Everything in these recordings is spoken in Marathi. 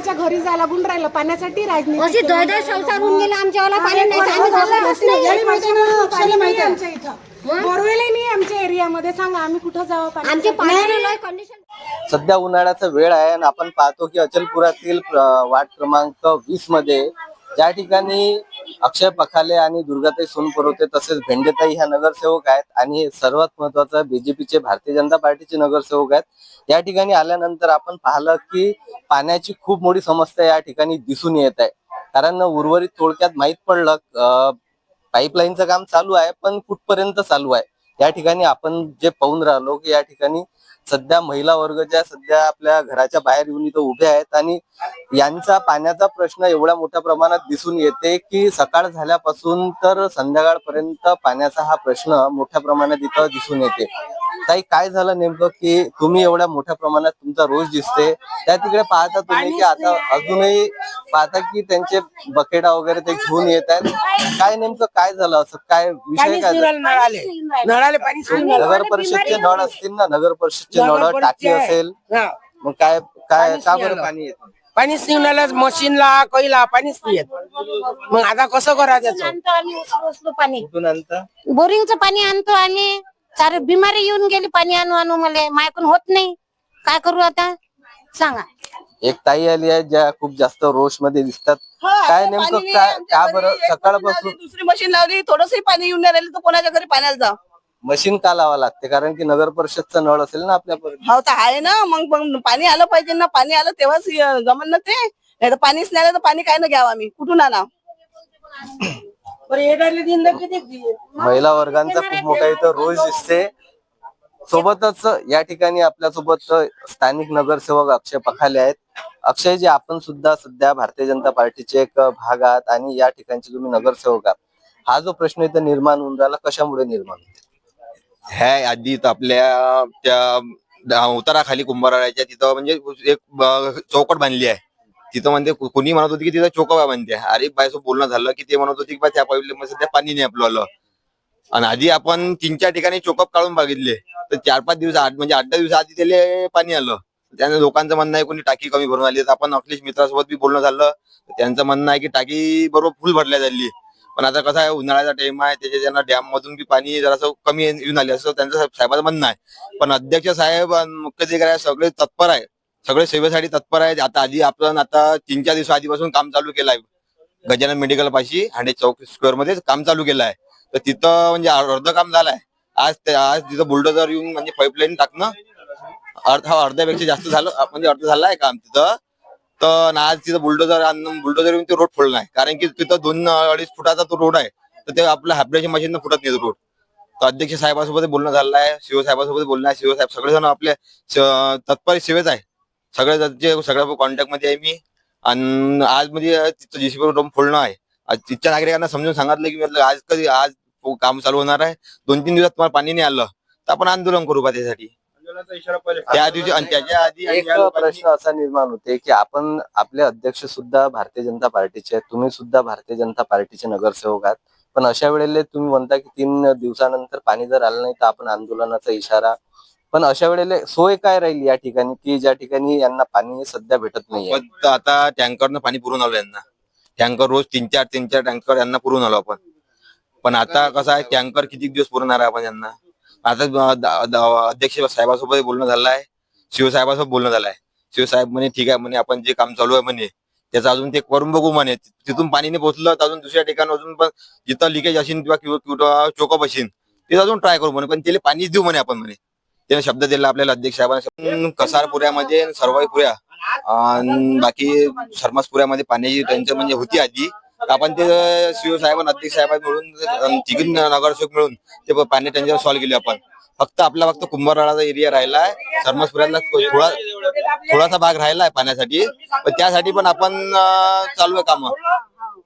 कोणाच्या घरी जा लागून राहिलं पाण्यासाठी राजनीती अशी दय संसार होऊन गेला आमच्यावाला पाणी नाही आम्ही घालतच नाही आमच्या इथं बोरवेलही नाही आमच्या एरियामध्ये. सांगा आम्ही कुठं जावं पाणी? आमचे पाण्याची कंडिशन. सध्या उन्हाळ्याचा वेळ आहे आणि आपण पाहतो की अचलपुरातील वार्ड क्रमांक 20 मध्ये ज्या ठिकाणी अक्षय पखाले आणि दुर्गाताई सोनपुरवते तसेच भेंडेताई ह्या नगरसेवक आहेत आणि सर्वात महत्वाचं बीजेपीचे भारतीय जनता पार्टीचे नगरसेवक आहेत. या ठिकाणी आल्यानंतर आपण पाहिलं की पाण्याची खूप मोठी समस्या या ठिकाणी दिसून येत आहे. कारण उर्वरित थोडक्यात माहित पडलं पाईपलाईनचं काम चालू आहे, पण कुठपर्यंत चालू आहे या ठिकाणी आपण जे पाहून राहिलो की या ठिकाणी सध्या महिला वर्ग ज्या सध्या आपल्या घराच्या बाहेर येऊन इथं उभे आहेत आणि यांचा पाण्याचा प्रश्न एवढ्या मोठ्या प्रमाणात दिसून येते की सकाळ झाल्यापासून तर संध्याकाळपर्यंत पाण्याचा हा प्रश्न मोठ्या प्रमाणात इथं दिसून येते. ताई, काय झालं नेमकं की तुम्ही एवढ्या मोठ्या प्रमाणात तुमचा रोज दिसते त्या तिकडे पाहता तुम्ही की आता अजूनही पाहता की त्यांचे बकेटा वगैरे ते घेऊन येत आहेत. काय नेमकं काय झालं, असं काय विषय काय नळाले पाणी नगर परिषदचे नळ असतील ना, नगर परिषदचे नळ टाकी असेल, मग काय काय का बरं पाणी येत नाही? पाणीच निघालं मशीनला कैला पाणीच नाही येत. मग आता कसं करा त्याचं? पाणी कुठून आणता? बोरिंगचं पाणी आणतो आम्ही. सारे बिमारी येऊन गेली पाणी आणू आणू मला मायकून होत नाही. काय करू आता सांगा? एक ताई आली आहे ज्या खूप जास्त रोष मध्ये दिसतात. काय नेमकं काय का बरं सकाळपासून दुसरी मशीन लावली, थोडंसं पाणी येऊन नाही राहिलं तर कोणाच्या घरी पाण्याला जा. मशीन का लावा लागते? कारण की नगर परिषदचा नळ असेल ना आपल्यापर्यंत. हो तर आहे ना, मग पाणी आलं पाहिजे ना. पाणी आलं तेव्हाच जमन ना ते. नाही तर पाणीच नाही आलं तर पाणी काय न घ्यावं आम्ही, कुठून आणा? महिला वर्गांचा खूप मोठा इथं रोष दिसते. सोबतच या ठिकाणी आपल्यासोबत स्थानिक नगरसेवक अक्षय पखाले आहेत. अक्षयजी, आपण सुद्धा सध्या भारतीय जनता पार्टीचे एक भाग आहात आणि या ठिकाणचे तुम्ही नगरसेवक आहात. हा जो प्रश्न इथं निर्माण होऊन राहिला, कशामुळे निर्माण होतो? ह्या आधी आपल्या त्या उताराखाली कुंभाराच्या तिथं म्हणजे एक चौकट बांधली आहे. तिथं म्हणजे कोणी म्हणत होती की तिथं चोकबा बांधते. अरे बायसोबत बोलणं झालं की ते म्हणत होती की त्या पाईपलाईन सध्या पाणी नाही आपलं आलं. आणि आधी आपण 3-4 ठिकाणी चोकअप काढून बघितले तर 4-5 दिवस म्हणजे 8-10 दिवस आधी त्याला पाणी आलं. त्याने लोकांचं म्हणणं आहे कोणी टाकी कमी भरून आली. तर आपण अखिलेश मित्रासोबत बी बोलणं झालं, त्यांचं म्हणणं आहे की टाकी बरोबर फुल भरल्या झाली. पण आता कसं आहे, उन्हाळ्याचा टाइम आहे, त्याच्या त्यांना डॅम मधून बी पाणी जरासं कमी येऊन आले असं त्यांचं साहेबांचं म्हणणं आहे. पण अध्यक्ष साहेब मुख्याधिकारी सगळे तत्पर आहे, सगळे सेवेसाठी तत्पर आहेत. आता आधी आपण आता 3-4 दिवस आधीपासून काम चालू केलं आहे. गजानन मेडिकल पाशी हांडे चौक स्क्वेअर मध्ये काम चालू केलं आहे. तर तिथं म्हणजे अर्ध काम झालंय. आज तिथं बुलडोजर येऊन म्हणजे पाईपलाईन टाकणं अर्ध्यापेक्षा जास्त झालं, म्हणजे अर्ध झालं आहे काम तिथं. तर आज तिथं बुलडोजर येऊन ते रोड फोडला आहे. कारण की तिथं 2-2.5 फुटाचा तो रोड आहे. तर ते आपल्या हायब्रेशन मशीन फुटत नाही रोड. तर अध्यक्ष साहेबांसोबत बोलणं झालं आहे, सीओ साहेबांसोबत बोलणं आहे. सीओ साहेब सगळेजण आपल्या तत्पर सेवेत आहे. सगळ्या कॉन्टॅक्ट मध्ये आहे मी. आणि आज म्हणजे तिथं जेसीबी रोड फोडणं आहे. तिथच्या नागरिकांना समजून सांगितलं की आज काम चालू होणार आहे, 2-3 दिवसात तुम्हाला पाणी नाही आलं तर आपण आंदोलन करू बा त्यासाठी. त्या दिवशी आणि त्याच्या आधी एक प्रश्न असा निर्माण होते की आपण आपले अध्यक्ष सुद्धा भारतीय जनता पार्टीचे, तुम्ही सुद्धा भारतीय जनता पार्टीचे नगरसेवक आहात. पण अशा वेळेला तुम्ही म्हणता की 3 दिवसानंतर पाणी जर आलं नाही तर आपण आंदोलनाचा इशारा. पण अशा वेळेला सोय काय राहील या ठिकाणी की ज्या ठिकाणी यांना पाणी सध्या भेटत नाहीये? आता टँकरनं पाणी पुरून आलो यांना. टँकर रोज 3-4 टँकर यांना पुरून आलो आपण. पण आता कसं आहे, टँकर किती दिवस पुरणार आहे आपण यांना? आता अध्यक्ष साहेबांसोबत बोलणं झालं आहे, शिवसाहेबांसोबत बोलणं झालं आहे. शिवसाहेब म्हणे ठीक आहे म्हणे, आपण जे काम चालू आहे म्हणे त्याचं अजून ते करून बघू म्हणे. तिथून पाणी नाही पोहोचलं तर अजून दुसऱ्या ठिकाणी अजून पण जिथं लिकेज असेल किंवा चोकअप असेल तिथं अजून ट्राय करू म्हणे. पण त्याला पाणी देऊ म्हणे आपण म्हणे. त्याने शब्द दिला आपल्याला अध्यक्ष साहेबांना. कसारपुऱ्यामध्ये सरवाईपुऱ्या बाकी सरमासपुऱ्यामध्ये पाण्याची टंचाई म्हणजे होती आधी. आपण ते सीओ साहेब आणि अध्यक्ष साहेब मिळून 3 नगरसेवक मिळून ते पाणी टंचाई सॉल्व्ह केली आपण. फक्त कुंभारवाडाचा एरिया राहिलाय, सरमासपुऱ्याला थोडासा भाग राहिलाय पाण्यासाठी. पण त्यासाठी पण आपण चालू आहे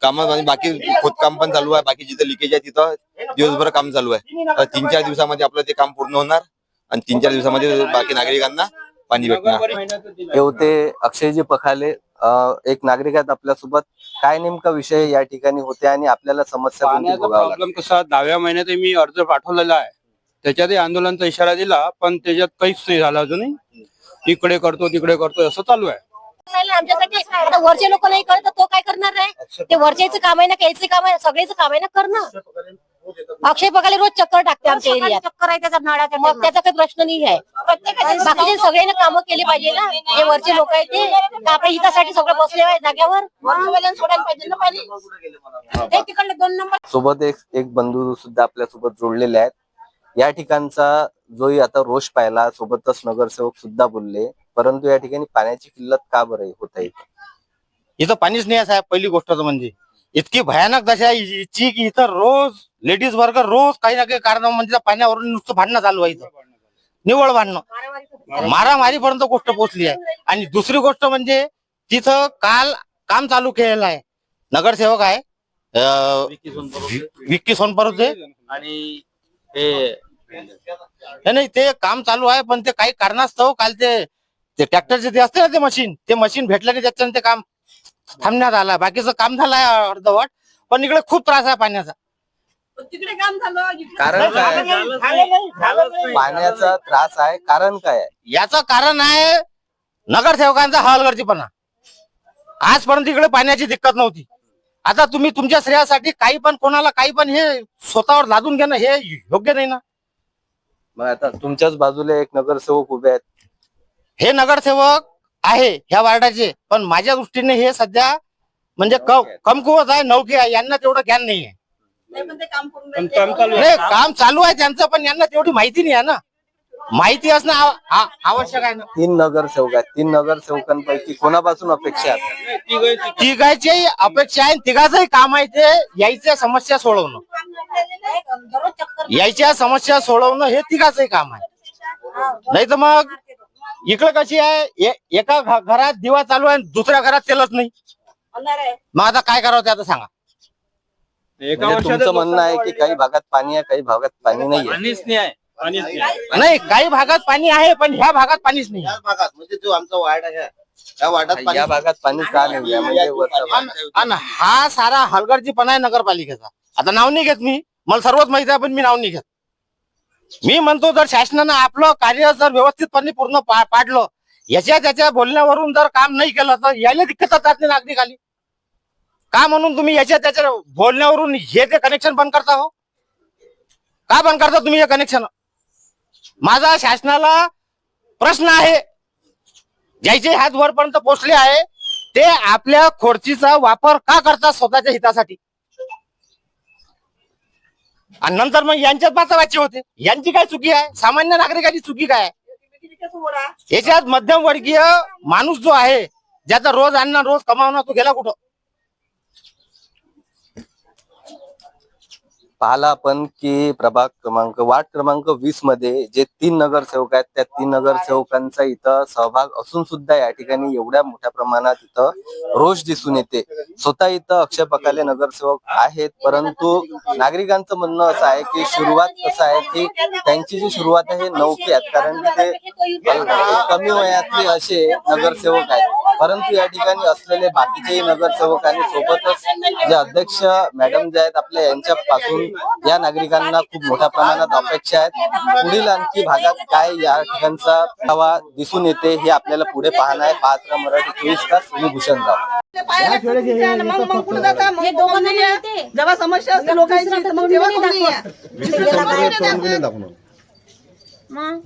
काम म्हणजे बाकी खोदकाम पण चालू आहे. बाकी जिथं लिकेज आहे तिथं दिवसभर काम चालू आहे. 3-4 दिवसामध्ये आपलं ते काम पूर्ण होणार आणि 3-4 दिवसामध्ये बाकी नागरिकांना पाणी भेटणार. हे होते अक्षयजी पखाले, एक नागरिक आहेत आपल्यासोबत. काय नेमका विषय या ठिकाणी होते आणि आपल्याला समस्या कोणती भोगावी लागते? प्रॉब्लेम कसा, 10व्या महिन्यात मी अर्ज पाठवलेला आहे. त्याच्यातही आंदोलनाचा इशारा दिला पण त्याच्यात काहीच नाही झालं अजूनही. इकडे करतो तिकडे करतो असं चालू आहे. राहिला आमच्यासाठी. आता वरचे लोक नाही करत तर तो काय करणार आहे? ते वरच्याचं काम आहे ना, काहीच काम आहे, सगळ्याच काम आहे ना करणं. अक्षय पगाले रोज चक्कर टाकते आमच्या एरियात. चक्कर आहे त्याचा नळाचा, मग त्याचा काही प्रश्न नाही आहे. बाकीचे सगळ्यांना कामं केली पाहिजे ना. हे वरचे लोक आहेत ते आपल्या हितासाठी सगळं बसले आहे जाग्यावर. सोडायला पाहिजे ना पाणी. ते तिकडले 2 नंबर सोबत एक बंधू सुद्धा आपल्या सोबत जोडलेले आहेत. या ठिकाणचा जोही आता रोष पाहिला, सोबतच नगरसेवक सुद्धा बोलले, परंतु या ठिकाणी पाण्याची किल्लत का बरं होत आहे? इथं पाणीच नाही आहे साहेब. पहिली गोष्ट तर म्हणजे इतकी भयानक दशा आहे हिची की इथं रोज लेडीज वर्ग रोज काही ना काही कारण म्हणजे पाण्यावरून नुसतं भांडणं चालू आहे. निव्वळ भांडणं, मारामारीपर्यंत गोष्ट पोहोचली आहे. आणि दुसरी गोष्ट म्हणजे तिथं काल काम चालू केलेलं आहे. नगरसेवक आहे विक्की सोनपरते आणि नाही ते काम चालू आहे, पण ते काही कारणास्तव काल ते ट्रॅक्टरचे ते असते ना ते मशीन भेटलं नाही, त्याच्यानं ते काम थांबण्यात आलं. बाकीचं काम झालंय अर्धवट, पण इकडे खूप त्रास आहे पाण्याचा. तिकडे काम झालं, कारण काय पाण्याचा त्रास आहे? कारण काय आहे? याचं कारण आहे नगरसेवकांचा हलगर्जीपणा. आजपर्यंत इकडे पाण्याची दिक्कत नव्हती. आता तुम्ही तुमच्या श्रेयासाठी काही पण कोणाला काही पण हे स्वतःवर लादून घेणं हे योग्य नाही ना. मग आता तुमच्याच बाजूला एक नगरसेवक उभे आहेत. हे नगरसेवक आहे ह्या वार्डाचे, पण माझ्या दृष्टीने हे सध्या म्हणजे कमकुवत आहे, नौके आहे. यांना तेवढं ज्ञान नाही आहे. नाही काम चालू आहे त्यांचं, पण यांना तेवढी माहिती नाही आहे ना. माहिती असणं आवश्यक आहे ना. 3 नगरसेवक आहेत. 3 नगरसेवकांपैकी कोणापासून अपेक्षा आहे? तिघाची अपेक्षा आहे. तिघाचंही काम आहे ते यायच्या समस्या सोडवणं. यायच्या समस्या सोडवणं हे तिघाचंही काम आहे. नाही तर मग इकडे कशी आहे, एका घरात दिवा चालू आहे, दुसऱ्या घरात तेलच नाही. मग आता काय करावं ते आता सांगा. म्हणजे तुमचं म्हणणं आहे की काही भागात पाणी आहे, काही भागात पाणी नाही. नाही काही भागात पाणी आहे, पण ह्या भागात पाणीच नाही. म्हणजे जो आमचा वार्ड आहे त्या वार्डात या भागात पाणी का नाही आहे? म्हणजे आणि हा सारा हलगर्जीपणा आहे नगरपालिकेचा. आता नाव नाही घेत मी, मला सर्वच माहिती आहे, पण मी नाव नाही घेत. मी म्हणतो जर शासनानं आपलं कार्य जर व्यवस्थितपणे पूर्ण पाडलं, त्याच्या बोलण्यावरून जर काम नाही केलं तर यायला दिक्कत येतात नाही नागरिकाली. का म्हणून तुम्ही त्याच्या बोलण्यावरून हे ते कनेक्शन बंद करता हो? का बंद करता तुम्ही हे कनेक्शन? माझा शासनाला प्रश्न आहे. ज्याचे हात वरपर्यंत पोहोचले आहे ते आपल्या खोडचीचा वापर का करतात स्वतःच्या हितासाठी? आणि नंतर मग यांच्यात बाचाबाची होते. यांची काय चुकी आहे? सामान्य नागरिकाची चुकी काय आहे? याच्यात मध्यमवर्गीय माणूस जो आहे, ज्याचा रोज आणणं रोज कमावणं, तो गेला कुठं? पाहिला आपण की वार्ड क्रमांक 20 मध्ये जे 3 नगरसेवक आहेत, त्या 3 नगरसेवकांचा इथं सहभाग असून सुद्धा या ठिकाणी एवढ्या मोठ्या प्रमाणात इथं रोष दिसून येते. स्वतः इथं अक्षय पकाले नगरसेवक आहेत, परंतु नागरिकांचं म्हणणं असं आहे की सुरुवात कसं आहे की त्यांची जी सुरुवात आहे 9 आहेत, कारण ते कमी वयातले असे नगरसेवक आहेत. परंतु या ठिकाणी असलेले बाकीचेही नगरसेवक आणि सोबतच जे अध्यक्ष मॅडम जे आहेत आपल्या, यांच्यापासून या नागरिकांना खूप मोठ्या प्रमाणात अपेक्षा आहेत. पुढील आणखी भागात काय या ठिकाणचा हवा दिसून येते हे आपल्याला पुढे पाहणं आहे. पाहत मराठी 24 तास. मी भूषणराव. मग पुढे जाता, जेव्हा समस्या असते लोकांची मग तेव्हा कोणी मग